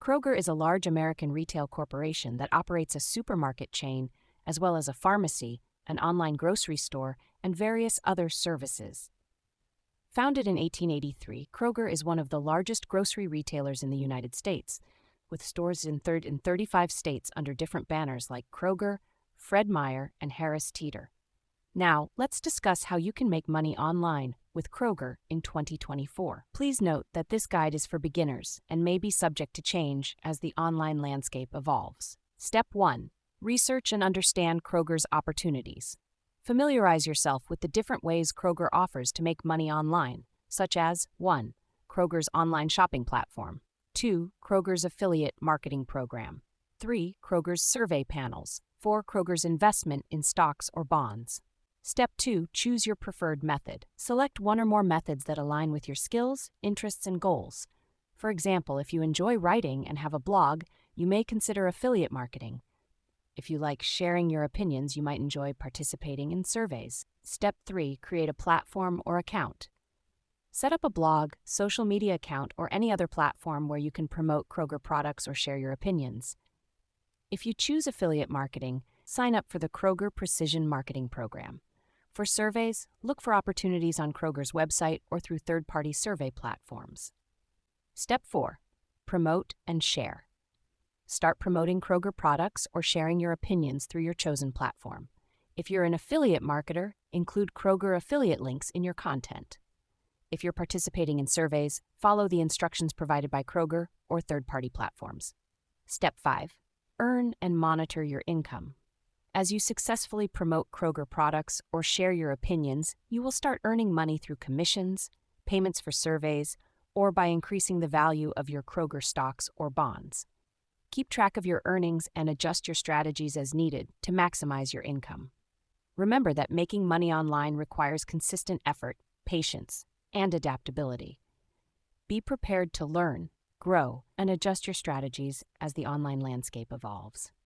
Kroger is a large American retail corporation that operates a supermarket chain as well as a pharmacy, an online grocery store, and various other services. Founded in 1883, Kroger is one of the largest grocery retailers in the United States, with stores in 35 states under different banners like Kroger, Fred Meyer, and Harris Teeter. Now, let's discuss how you can make money online with Kroger in 2024. Please note that this guide is for beginners and may be subject to change as the online landscape evolves. Step 1. Research and understand Kroger's opportunities. Familiarize yourself with the different ways Kroger offers to make money online, such as 1. Kroger's online shopping platform. 2. Kroger's affiliate marketing program. 3. Kroger's survey panels. 4. Kroger's investment in stocks or bonds. Step 2. Choose your preferred method. Select one or more methods that align with your skills, interests, and goals. For example, if you enjoy writing and have a blog, you may consider affiliate marketing. If you like sharing your opinions, you might enjoy participating in surveys. Step 3. Create a platform or account. Set up a blog, social media account, or any other platform where you can promote Kroger products or share your opinions. If you choose affiliate marketing, sign up for the Kroger Precision Marketing Program. For surveys, look for opportunities on Kroger's website or through third-party survey platforms. Step 4. Promote and share. Start promoting Kroger products or sharing your opinions through your chosen platform. If you're an affiliate marketer, include Kroger affiliate links in your content. If you're participating in surveys, follow the instructions provided by Kroger or third-party platforms. Step 5. Earn and monitor your income. As you successfully promote Kroger products or share your opinions, you will start earning money through commissions, payments for surveys, or by increasing the value of your Kroger stocks or bonds. Keep track of your earnings and adjust your strategies as needed to maximize your income. Remember that making money online requires consistent effort, patience, and adaptability. Be prepared to learn, grow, and adjust your strategies as the online landscape evolves.